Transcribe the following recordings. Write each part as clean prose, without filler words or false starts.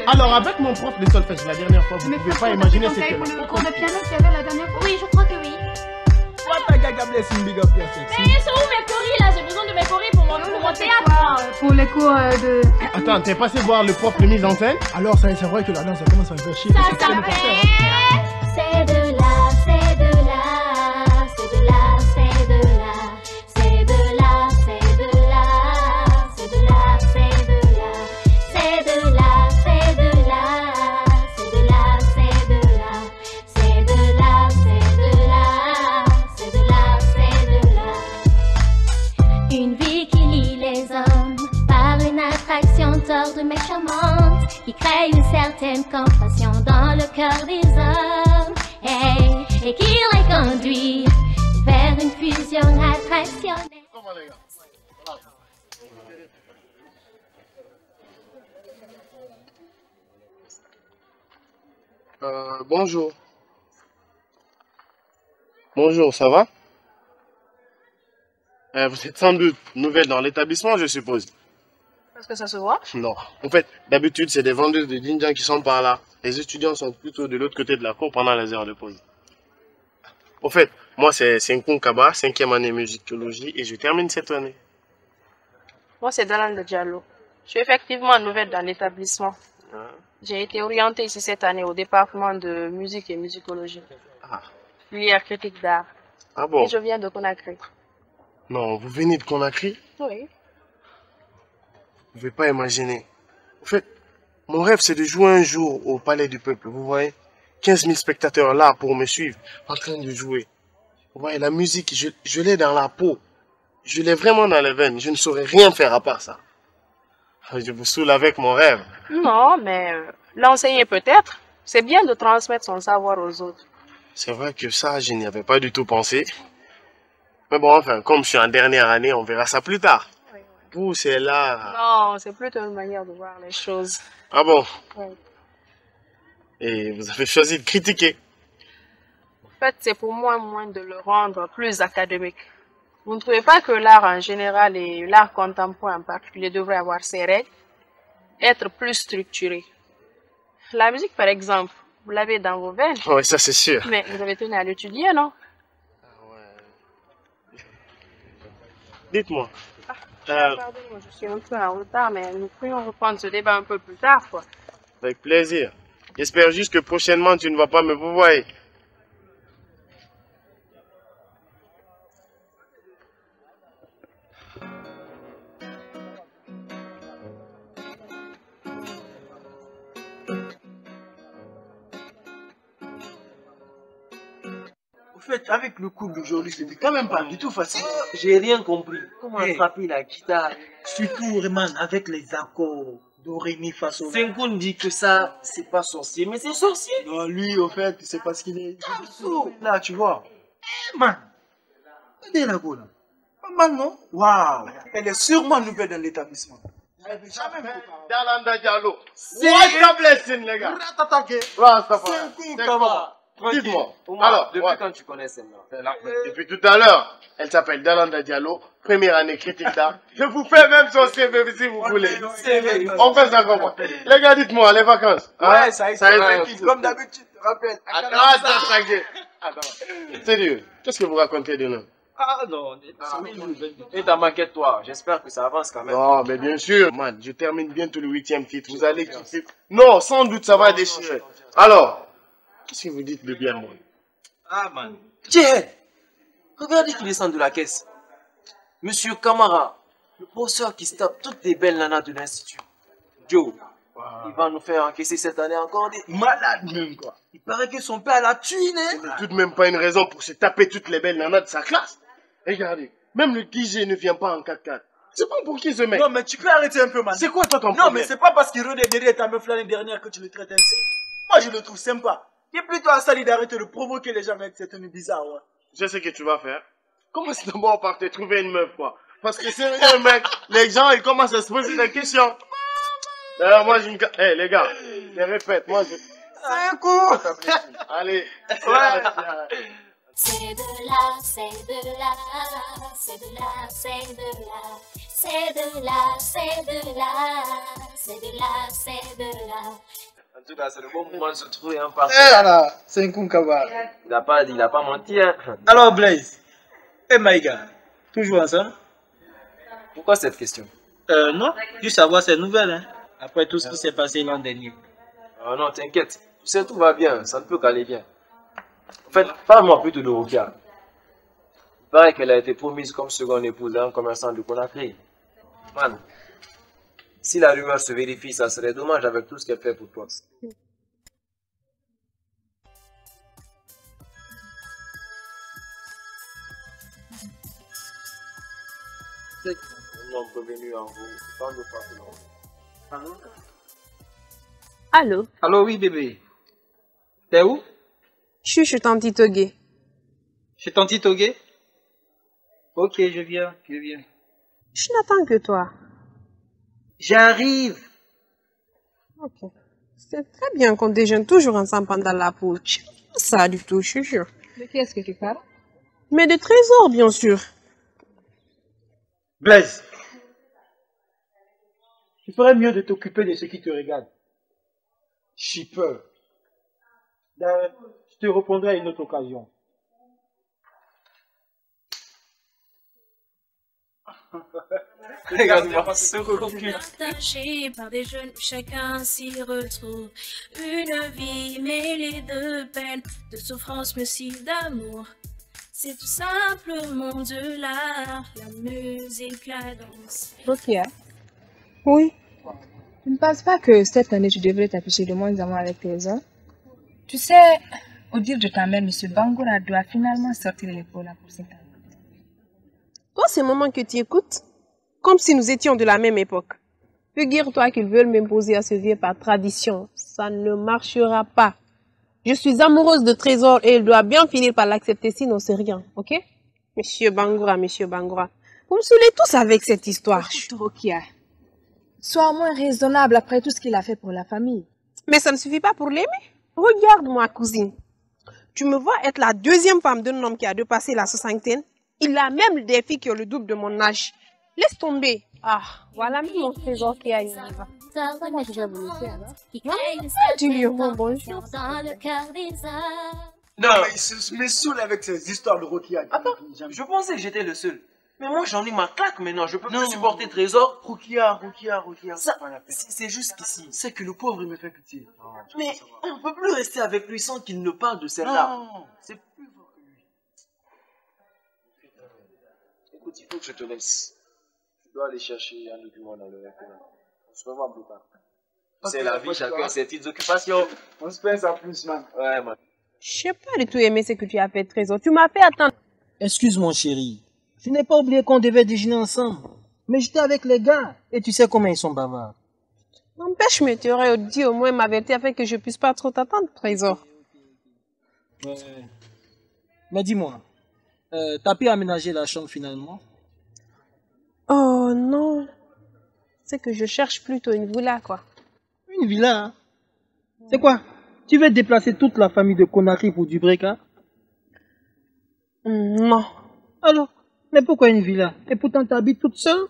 Alors, avec mon prof de solfège la dernière fois, vous ne pouvez pas imaginer ce que... Pour le cours de piano qu'il y avait la dernière fois. Oui, je crois que oui. What a gaga blessing big up yourself. Mais ils sont où mes coris là? J'ai besoin de mes coris pour mon théâtre. Pour les cours de... Attends, t'es passé voir le prof de mise en scène? Alors, ça c'est vrai que la danse ça commence à me faire chier. Ça C'est ce que nous s'appelle... faire, hein. C'est de l'art, c'est de l'art, c'est de l'art, c'est de l'art, c'est de l'art, c'est de l'art, c'est de l'art, c'est de l'art, c'est de l'art, c'est de l'art, c'est de l'art, c'est de l'art, c'est de l'art, c'est de l'art, c'est de l'art, c'est de l'art. Une vie qui lie les hommes par une attraction tordue mais charmante, qui crée une certaine compassion dans le cœur des hommes, et qui les conduit vers une fusion attractionnelle. Bonjour. Bonjour, ça va? Vous êtes sans doute nouvelle dans l'établissement, je suppose. Est-ce que ça se voit? Non. En fait, d'habitude, c'est des vendeuses de dindjans qui sont par là. Les étudiants sont plutôt de l'autre côté de la cour pendant les heures de pause. Au fait, moi, c'est Senkun Kaba, 5e année musicologie, et je termine cette année. Moi, c'est Dalan Diallo. Je suis effectivement nouvelle dans l'établissement. J'ai été orientée ici cette année au département de musique et musicologie. Ah, Filière critique d'art. ah bon? Et je viens de Conakry. Non, vous venez de Conakry? Oui. Vous ne pouvez pas imaginer. En fait, mon rêve, c'est de jouer un jour au Palais du Peuple. Vous voyez, 15 000 spectateurs là pour me suivre, en train de jouer. Vous voyez, la musique, je l'ai dans la peau. Je l'ai vraiment dans les veines. Je ne saurais rien faire à part ça. Je vous saoule avec mon rêve. Non, mais l'enseigner peut-être. C'est bien de transmettre son savoir aux autres. C'est vrai que ça, je n'y avais pas du tout pensé. Mais bon, enfin, comme je suis en dernière année, on verra ça plus tard. Oui, oui. Vous, c'est là... Non, c'est plutôt une manière de voir les choses. Ah bon? Oui. Et vous avez choisi de critiquer. En fait, c'est pour moi moins de le rendre plus académique. Vous ne trouvez pas que l'art en général et l'art contemporain en particulier devraient avoir ses règles, être plus structurés? La musique, par exemple, vous l'avez dans vos veines, Oui, ça c'est sûr. mais vous avez tenu à l'étudier, non? Dites-moi. Pardonnez-moi, je suis un peu en retard, mais nous pourrions reprendre ce débat un peu plus tard, quoi. Avec plaisir. J'espère juste que prochainement tu ne vas pas me vous voir. Au fait, avec le cours d'aujourd'hui, c'était quand même pas du tout facile. J'ai rien compris. Comment Hey. attraper la guitare? Surtout, vraiment, avec les accords do, ré, mi, fa, sol. Senkun dit que ça, c'est pas sorcier, mais c'est sorcier. Non, lui, au fait, c'est parce qu'il est... Absou. Là, tu vois. Eh, man. Regardez la go, là. Pas mal, non? Waouh. Elle est sûrement nouvelle dans l'établissement. J'avais jamais vu. Dalanda Diallo. What a blessing, les gars. Ratataké. Rastafari. Senkun C'est Kaba. comment? Dites-moi. Omar, Alors, depuis ouais. quand tu connais celle-là? Depuis tout à l'heure, elle s'appelle Dalanda Diallo, première année critique d'art. Je vous fais même son CV si vous voulez. On fait ça comment? Les gars, dites-moi, les vacances. Ouais, ça y est, est. comme d'habitude, rappelle. Attends. Sérieux, qu'est-ce que vous racontez de nous? Ah non, et ta maquette, toi, j'espère que ça avance quand même. Non, mais bien sûr, man, je termine bientôt le 8e titre. Vous allez kiffer. Non, sans doute, ça va déchirer. Alors, qu'est-ce que vous dites de bien, moi? Ah man. Tiens, regardez qui descend de la caisse. Monsieur Kamara, le professeur qui se tape toutes les belles nanas de l'institut. Joe, il va nous faire encaisser cette année encore des... Malade même, quoi. Il paraît que son père l'a tué, né? Ce n'est tout de même pas une raison pour se taper toutes les belles nanas de sa classe. Regardez, même le DJ ne vient pas en 4x4. C'est pas pour qui ce mec? Non, mais tu peux arrêter un peu, man. C'est quoi toi ton Non, problème? mais c'est pas parce qu'il rôdait derrière ta meuf l'année dernière que tu le traites ainsi. Moi, je le trouve sympa. Il est plutôt à ça d'arrêter de provoquer les gens avec cette tenue bizarre, ouais. Je sais ce que tu vas faire. Commence d'abord par te trouver une meuf, quoi. Parce que sérieux, mec, les gens, ils commencent à se poser des questions. D'ailleurs, moi, je me... Hey, les gars, je répète, moi, je... C'est un coup. Allez. C'est de l'art, c'est de l'art, c'est de l'art, c'est de l'art, c'est de là, c'est de là, c'est de là, c'est de là. En tout cas, c'est le bon moment de se trouver un partenaire. Eh là, c'est un Kunkaba. Il a pas menti, hein. Alors Blaise, et Maïga, toujours ensemble? Pourquoi cette question? Non, juste savoir ces nouvelles, hein. Après tout ce qui s'est passé l'an dernier. Oh non, t'inquiète. Tu sais, tout va bien. Ça ne peut qu'aller bien. En fait, parle-moi plutôt de Rokia. Il paraît qu'elle a été promise comme seconde épouse à un commerçant de Conakry. Man, si la rumeur se vérifie, ça serait dommage avec tout ce qu'elle fait pour toi. C'est un homme revenu en vous. Tant de fois que non. Allô? Allô, oui bébé. T'es où? Je suis chez Tanti Togué. Chez Tanti Togué? Ok, je viens. Je n'attends que toi. J'arrive. Ok. C'est très bien qu'on déjeune toujours ensemble pendant la pause. J'aime pas ça du tout, je te jure. De qui est-ce que tu parles? Mais de trésors, bien sûr. Blaise, tu ferais mieux de t'occuper de ce qui te regarde. Shipper. Je te répondrai à une autre occasion. Regarde-moi ce recul. Partagé par des jeunes où chacun s'y retrouve. Une vie mêlée de peine, de souffrance mais aussi d'amour. C'est tout simplement de l'art, la musique, la danse. Rokia, Oui. tu ne penses pas que cette année tu devrais t'afficher de moins en moins avec tes hommes? Tu sais, au dire de ta mère, M. Bangoura doit finalement sortir de l'école pour cette année. Toi, c'est maman que tu écoutes. Comme si nous étions de la même époque. Figure-toi qu'ils veulent m'imposer à se vivre par tradition. Ça ne marchera pas. Je suis amoureuse de Trésor et il doit bien finir par l'accepter, sinon c'est rien, ok? Monsieur Bangoura. Vous me saoulez tous avec cette histoire. Écoute, Rokia, sois moins raisonnable après tout ce qu'il a fait pour la famille. Mais ça ne suffit pas pour l'aimer. Regarde-moi, cousine. Tu me vois être la deuxième femme d'un homme qui a dépassé la soixantaine. Il a même des filles qui ont le double de mon âge. Laisse tomber. Ah, voilà même mon Trésor qui a une diva. Moi, j'ai voulu faire, là. Tu lui rends bonjour. Dans le cœur des hommes. Non, il se me saoule avec ces histoires de Rokia. Attends, je pensais que j'étais le seul. Mais moi, j'en ai ma claque maintenant. Je peux plus supporter Trésor. Rokia. Ça, c'est juste qu'ici. C'est que le pauvre, il me fait pitié. Mais on ne peut plus rester avec lui sans qu'il ne parle de celle-là. Non. C'est plus fort que lui. Écoute, il faut que je te laisse. Je dois aller chercher un document dans le restaurant. On se revoit plus tard. C'est la vie, chacun ses petites occupations. On se pense à plus, man. Ouais, man. Je sais pas du tout aimer ce que tu as fait, Trésor. Tu m'as fait attendre. Excuse mon chéri, je n'ai pas oublié qu'on devait déjeuner ensemble. Mais j'étais avec les gars et tu sais comment ils sont bavards. N'empêche, mais tu aurais dit au moins m'avertir afin que je puisse pas trop t'attendre, Trésor. Mais dis-moi, t'as pu aménager la chambre finalement? Oh non. C'est que je cherche plutôt une villa, quoi. Une villa, hein? C'est quoi? Tu veux déplacer toute la famille de Conakry pour du break, Non. Alors, mais pourquoi une villa? Et pourtant t'habites toute seule?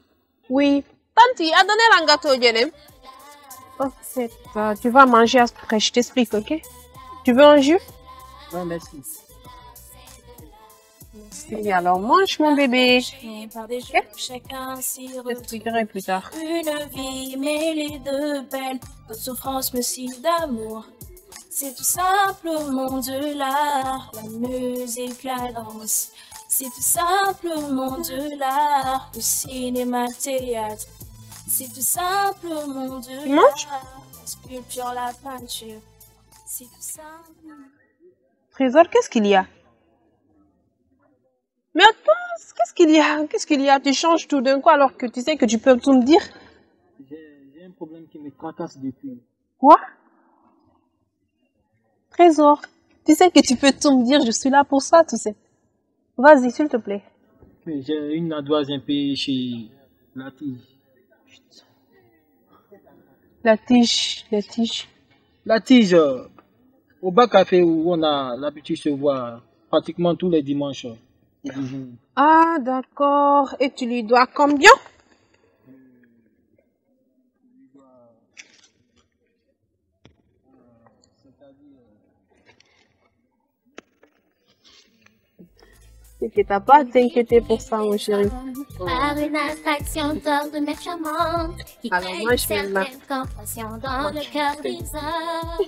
Oui. Tanti, a donné un gâteau, Djenem. Oh, tu vas manger après, je t'explique, ok? Tu veux un jus? Non, merci. Oui, alors mange, mon bébé. Par des jeunes où chacun s'y Je retrouve. t'expliquerai plus tard. Une vie mêlée de peine, de souffrance mais aussi d'amour. C'est tout simplement de l'art, la musique, la danse. C'est tout simplement de l'art, le cinéma, le théâtre. C'est tout simplement de manges? l'art, la sculpture, la peinture. C'est tout simplement... Trésor, qu'est-ce qu'il y a? Mais attends, qu'est-ce qu'il y a? Qu'est-ce qu'il y a? Tu changes tout d'un coup alors que tu sais que tu peux tout me dire? J'ai un problème qui me tracasse depuis. Quoi? Trésor, tu sais que tu peux tout me dire, je suis là pour ça, tu sais. Vas-y, s'il te plaît. Mais j'ai une ardoise un peu chez la tige. La tige. La tige, au bas café où on a l'habitude de se voir pratiquement tous les dimanches. Ah, d'accord. Et tu lui dois combien? T'as pas à t'inquiéter pour ça, mon chéri. Par une attraction d'ordre charmante qui Alors, crée moi, une je fais là. certaine compassion dans le cœur des hommes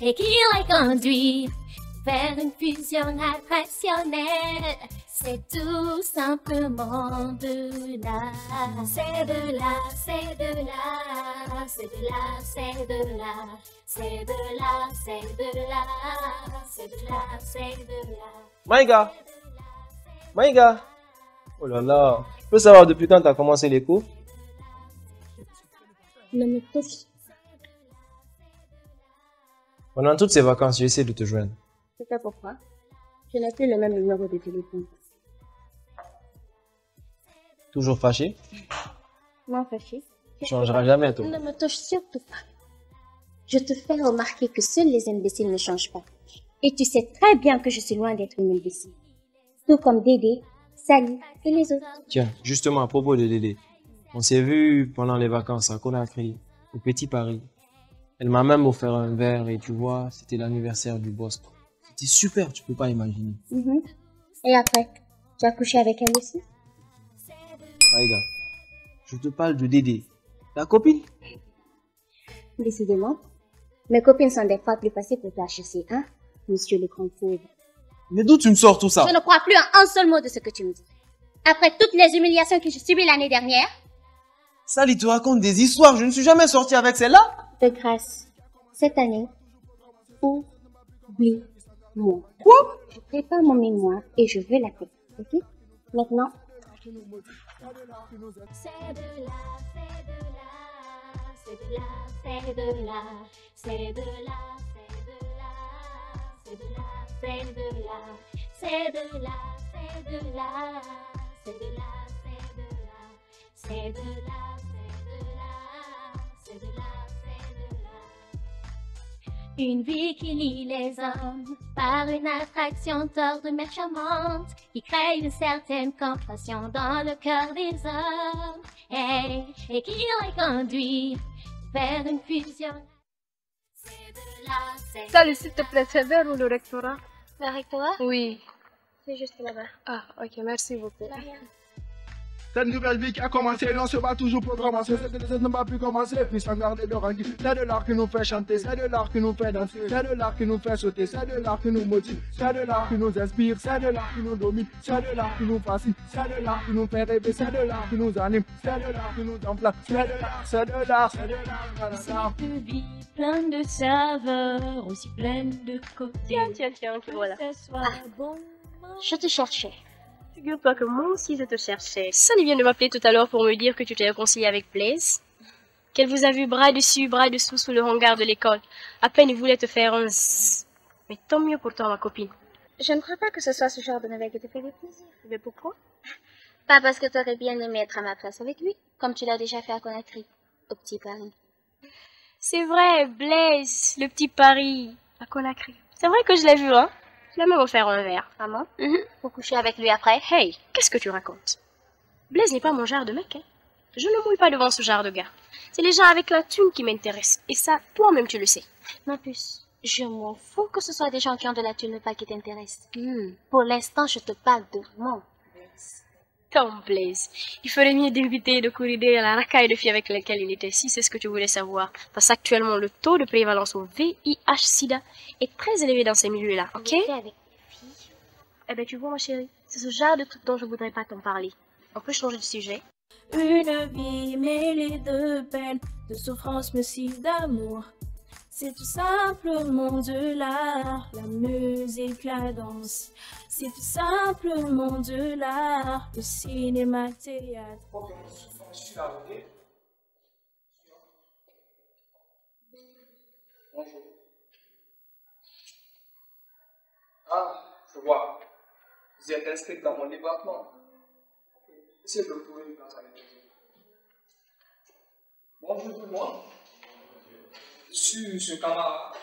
et qui les conduit vers une fusion attractionnelle. C'est tout simplement de là. C'est de là, c'est de là, c'est de là, c'est de là, c'est de là, c'est de là, c'est de là, c'est de là. Maïga! Maïga! Oh là là! Je peux savoir depuis quand tu as commencé les cours? Ne me touche. Pendant toutes ces vacances, j'ai essayé de te joindre. C'est pourquoi? Je n'ai plus le même numéro de téléphone. Toujours fâché? Non, fâché. Tu changeras jamais, toi. Ne me touche surtout pas. Je te fais remarquer que seuls les imbéciles ne changent pas. Et tu sais très bien que je suis loin d'être une imbécile. Tout comme Dédé, Sally et les autres. Tiens, justement, à propos de Dédé, on s'est vu pendant les vacances à Conakry, au Petit Paris. Elle m'a même offert un verre et tu vois, c'était l'anniversaire du boss. C'était super, tu peux pas imaginer. Et après, tu as couché avec elle aussi? Maïga, je te parle de Dédé. Ta copine? Décidément. Mes copines sont des fois plus faciles pour t'acheter, hein, monsieur le grand pauvre. Mais d'où tu me sors tout ça? Je ne crois plus en un seul mot de ce que tu me dis. Après toutes les humiliations que j'ai subies l'année dernière. Sally te raconte des histoires, je ne suis jamais sorti avec celle-là. De grâce, cette année, oublie-moi. Quoi? Je prépare mon mémoire et je veux la paix, ok? Maintenant. C'est de là, c'est de là, c'est de là, c'est de là, c'est de là, c'est de là, c'est de là, c'est de là, c'est de là, c'est de là, c'est de là, c'est de là, c'est de là, c'est de là, c'est de là. Une vie qui lie les hommes par une attraction d'ordre charmante qui crée une certaine compassion dans le cœur des hommes et qui les conduit vers une fusion. C'est de là, c'est Salut, s'il te plaît, c'est vers où le rectorat? le rectorat? Oui. C'est juste là-bas. Ah, ok, merci beaucoup. Cette nouvelle vie qui a commencé, non, c'est pas toujours pour commencer. Cette n'a pas pu commencer, puis sans garder le rangi. C'est de l'art qui nous fait chanter, c'est de l'art qui nous fait danser, c'est de l'art qui nous fait sauter, c'est de l'art qui nous motive, c'est de l'art qui nous inspire, c'est de l'art qui nous domine, c'est de l'art qui nous fascine, c'est de l'art qui nous fait rêver, c'est de l'art qui nous anime, c'est de l'art qui nous enflamme, c'est de l'art, c'est de l'art, c'est de l'art. Cette vie pleine de saveurs, aussi pleine de côtés. Tiens, voilà. Je te cherchais. Figure-toi que moi aussi je te cherchais. Sunny vient de m'appeler tout à l'heure pour me dire que tu t'es réconcilié avec Blaise. Qu'elle vous a vu bras dessus, bras dessous sous le hangar de l'école. À peine il voulait te faire un zzz. Mais tant mieux pour toi, ma copine. Je ne crois pas que ce soit ce genre de nouvelle qui te fait plaisir. Mais pourquoi? Pas parce que tu aurais bien aimé être à ma place avec lui, comme tu l'as déjà fait à Conakry, au Petit Paris. C'est vrai, Blaise, le petit Paris, à Conakry. C'est vrai que je l'ai vu, hein. Je l'ai même offert un verre. Maman, pour coucher avec lui après. Hey, qu'est-ce que tu racontes? Blaise n'est pas mon genre de mec, hein. Je ne mouille pas devant ce genre de gars. C'est les gens avec la thune qui m'intéressent. Et ça, toi-même, tu le sais. Ma puce, je m'en fous que ce soit des gens qui ont de la thune ou pas qui t'intéressent. Pour l'instant, je te parle de mon Blaise. Tom Blaise. Il ferait mieux d'éviter de courir derrière la racaille de filles avec lesquelles il était, si c'est ce que tu voulais savoir. Parce qu'actuellement, le taux de prévalence au VIH-Sida est très élevé dans ces milieux-là, ok? Avec des filles. Eh ben, tu vois, ma chérie, c'est ce genre de truc dont je voudrais pas t'en parler. On peut changer de sujet? Une vie mêlée de peine, de souffrance mais aussi d'amour. C'est tout simplement de l'art, la musique, la danse. C'est tout simplement de l'art, le cinéma, théâtre. Bonjour. Ah, je vois. Vous êtes inscrit dans mon département. Essayez de le trouver dans sa maison. Bonjour tout le monde. Je suis ce camarade,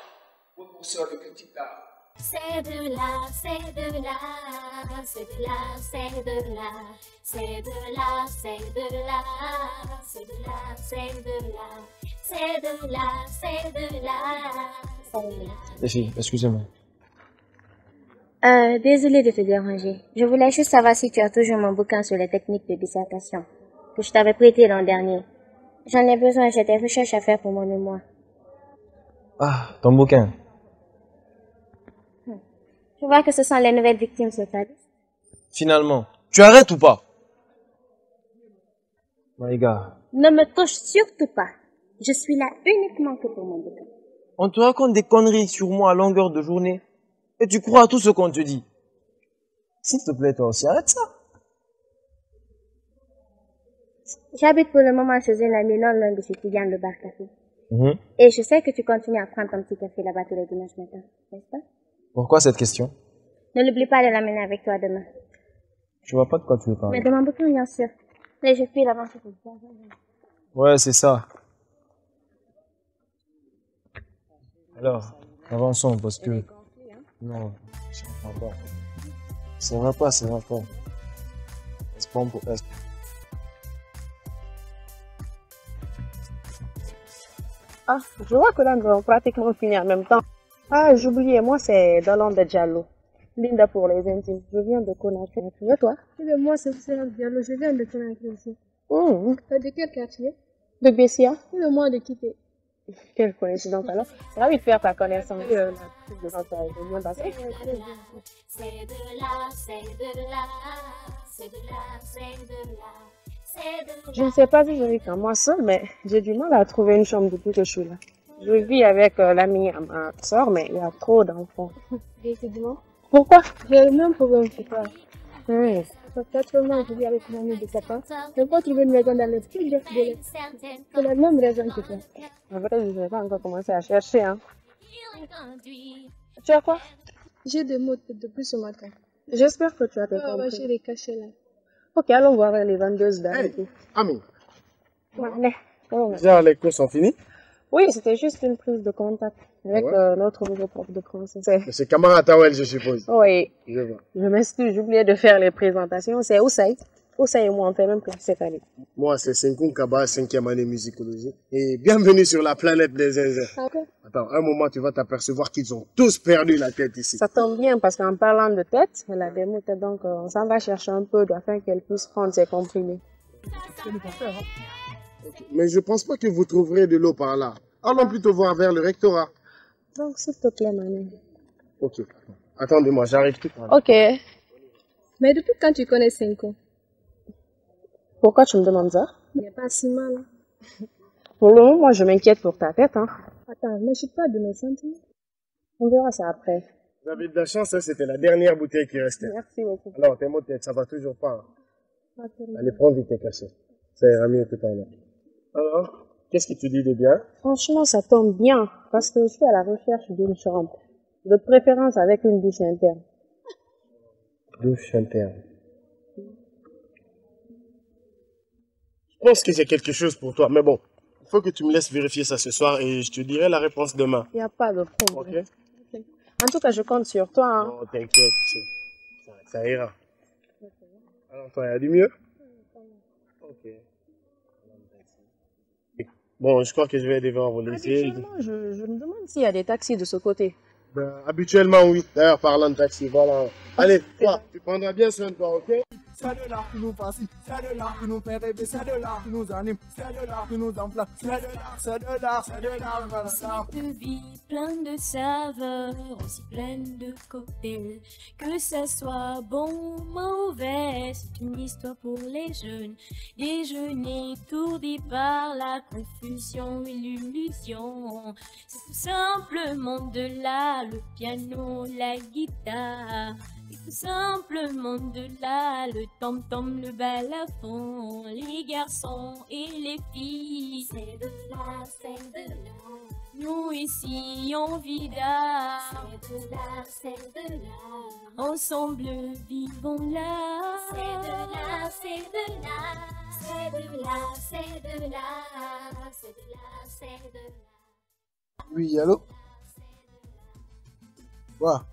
votre professeur de critique d'art. C'est de là, c'est de là, c'est de là, c'est de là, c'est de là, c'est de là, c'est de là, c'est de là, c'est de là, c'est de là, Les filles, excusez-moi. Désolée de te déranger. Je voulais juste savoir si tu as toujours mon bouquin sur les techniques de dissertation que je t'avais prêté l'an dernier. J'en ai besoin, j'ai des recherches à faire pour mon mémoire. Ah, ton bouquin. Je vois que ce sont les nouvelles victimes sur ta liste. Finalement, tu arrêtes ou pas? My gars, Ne me touche surtout pas. Je suis là uniquement que pour mon bouquin. on te raconte des conneries sur moi à longueur de journée et tu crois à tout ce qu'on te dit. S'il te plaît, toi aussi, arrête ça. J'habite pour le moment chez une amie, non loin de chez qui vient le bar café. Et je sais que tu continues à prendre ton petit café là-bas tous les dimanches matin, n'est-ce pas? Pourquoi cette question? Ne l'oublie pas de l'amener avec toi demain. Je vois pas de quoi tu veux parler. Mais de mon bouquin, bien sûr. Mais je suis là-bas. Ouais, c'est ça. Alors, avançons parce que... Non, je comprends pas. Ça va pas, ça va pas. Ah, je vois que là, nous avons pratiquement fini en même temps. Ah, j'oubliais, moi, c'est Dalanda Diallo. Linda pour les intimes. Je viens de Conakry. Et toi? Et moi, c'est Sarah Diallo. Je viens de Conakry aussi. De quel quartier? De Bessia. Et moi, de quitter. Quelle coïncidence alors. Ravi de faire ta connaissance. C'est de là, c'est de là, c'est de là, c'est de là. Je ne sais pas vivre avec moi seule, mais j'ai du mal à trouver une chambre depuis que je suis là. Je vis avec l'amie à ma soeur, mais il y a trop d'enfants. Décidément. Pourquoi? J'ai le même problème que toi. Actuellement, je vis avec une amie de 7 ans. Je ne peux pas trouver une maison dans le plus de délai. C'est la même raison que toi. En vrai, je n'ai pas encore commencé à chercher. Hein. Tu as quoi? J'ai des mots depuis ce matin. J'espère que tu as tes compris. Ouais, j'ai les cachés là. Ok, allons voir les vendeuses d'arrêt. Hey, Ami. Ouais, Déjà, les cours sont finis? Oui, c'était juste une prise de contact avec notre nouveau prof de français. C'est camarade Tawel, je suppose. Oui. Je vois. Je m'excuse, j'oubliais de faire les présentations. C'est Oussaï. Oussaï et moi, on fait même classe cette année. Moi, c'est Senkoun Kaba, 5e année musicologie. Et bienvenue sur la planète des zinzins. Okay. Attends, un moment, tu vas t'apercevoir qu'ils ont tous perdu la tête ici. Ça tombe bien parce qu'en parlant de tête, elle a des mots tête, donc on s'en va chercher un peu afin qu'elle puisse prendre ses comprimés. Okay. Mais je pense pas que vous trouverez de l'eau par là. Allons plutôt voir vers le rectorat. Donc, s'il te plaît, Mané. Ok. Attendez-moi, j'arrive tout de suite. Ok. Mais depuis quand tu connais Senko? Pourquoi tu me demandes ça? Il n'y a pas si mal. Pour le moment, moi, je m'inquiète pour ta tête. Hein. Attends, ne chute pas de mes sentiments. On verra ça après. Vous avez de la chance, hein, c'était la dernière bouteille qui restait. Merci beaucoup. Alors, tes mots de tête, ça va toujours pas. Hein. Allez, prends vite tes cachets. Ça ira mieux tout à l'heure. Alors, qu'est-ce que tu dis de bien? Franchement, ça tombe bien parce que je suis à la recherche d'une chambre. De préférence avec une douche interne. Douche interne. Je pense que j'ai quelque chose pour toi, mais bon, il faut que tu me laisses vérifier ça ce soir et je te dirai la réponse demain. Il n'y a pas de problème. Ok? En tout cas, je compte sur toi. Hein. Non, t'inquiète, tu sais. Ça ira. Alors, toi, il y a du mieux? Ok. Bon, je crois que je vais devoir vous laisser. Habituellement, je me demande s'il y a des taxis de ce côté. Ben, habituellement, oui. D'ailleurs, parlant de taxi, voilà. Allez, toi, tu prendras bien soin de toi, ok? C'est de l'art qui nous fascine, c'est de l'art qui nous fait rêver, c'est de l'art qui nous anime, c'est de l'art qui nous enflamme, c'est de l'art, c'est de l'art, c'est de l'art, voilà. Cette vie pleine de saveurs, aussi pleine de cocktails, que ça soit bon ou mauvais, c'est une histoire pour les jeunes. Déjeuner étourdi par la confusion et l'illusion, c'est tout simplement de là, le piano, la guitare. C'est tout simplement de là, le tom-tom, le balafon, les garçons et les filles. C'est de là, c'est de là. Nous ici on vit là. C'est de là, c'est de là. Ensemble vivons là. C'est de là, c'est de là. C'est de là, c'est de là. C'est de là, c'est de là. Oui, allô? Quoi?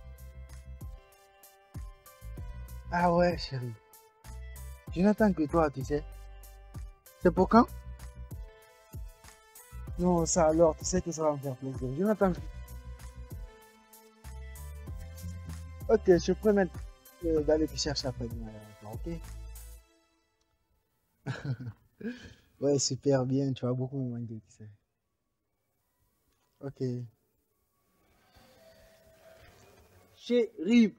Ah ouais, chérie. Je n'attends que toi, tu sais. C'est pour quand? Non, ça alors, tu sais que ça va me faire plaisir. Je n'attends que... Ok, je suis prêt maintenant d'aller te chercher après. Ok. Ouais, super bien. Tu vas beaucoup me manquer, tu sais. Ok. Chérie.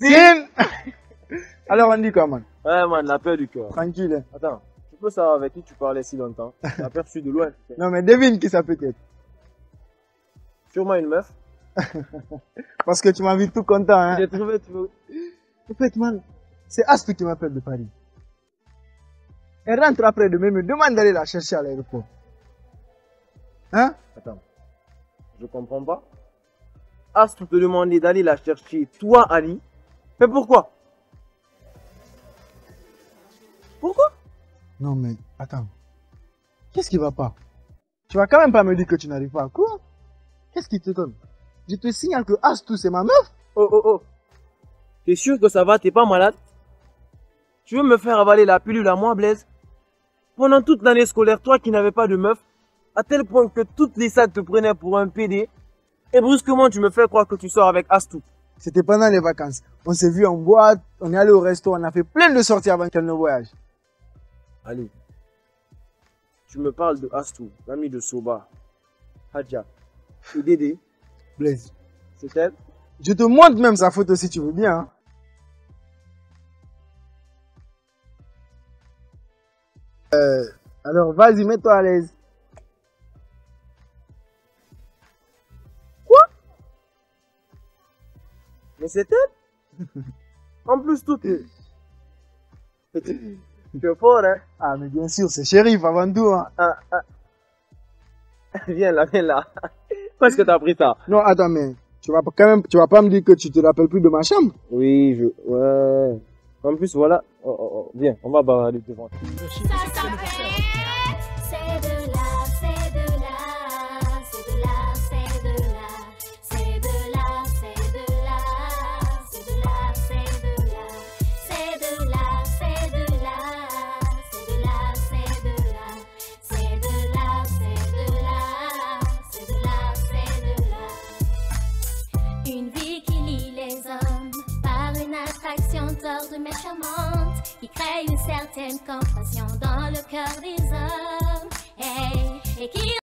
Zine. Alors, on dit quoi, man? Ouais, man, la peur du cœur. Tranquille. Hein. Attends, tu peux savoir avec qui tu parlais si longtemps? Tu as aperçu de loin. Non, mais devine qui ça peut être. Sûrement une meuf. Parce que tu m'as vu tout content, hein. J'ai trouvé, tu veux. En fait, man, c'est Astou qui m'appelle de Paris. Elle rentre après demain, me demande d'aller la chercher à l'aéroport. Hein? Attends, je comprends pas. Astou te demander d'aller la chercher, toi, Ali. Mais pourquoi? Pourquoi? Non, mais attends. Qu'est-ce qui va pas? Tu vas quand même pas me dire que tu n'arrives pas à quoi? Qu'est-ce qui te donne? Je te signale que Astou, c'est ma meuf. Oh, oh, oh. T'es sûr que ça va? T'es pas malade? Tu veux me faire avaler la pilule à moi, Blaise? Pendant toute l'année scolaire, toi qui n'avais pas de meuf, à tel point que toutes les salles te prenaient pour un PD, et brusquement tu me fais croire que tu sors avec Astou. C'était pendant les vacances. On s'est vu en boîte, on est allé au resto, on a fait plein de sorties avant qu'elle ne voyage. Allez, tu me parles de Astou, l'ami de Soba, Hadja, et Dédé. Blaise. C'est elle? Je te montre même sa photo si tu veux bien. Hein. Alors vas-y, mets-toi à l'aise. Quoi? Mais c'est elle? En plus, tout est... Tu es fort, hein? Ah, mais bien sûr, c'est Chérif avant tout. Hein. Viens là, viens là. Parce que t'as pris ça. Non, attends, mais tu vas pas me dire que tu te rappelles plus de ma chambre? Oui, ouais. En plus, voilà. Oh. Viens, on va bavarder devant. Tordre mais charmante, qui crée une certaine compassion dans le cœur des hommes, et qui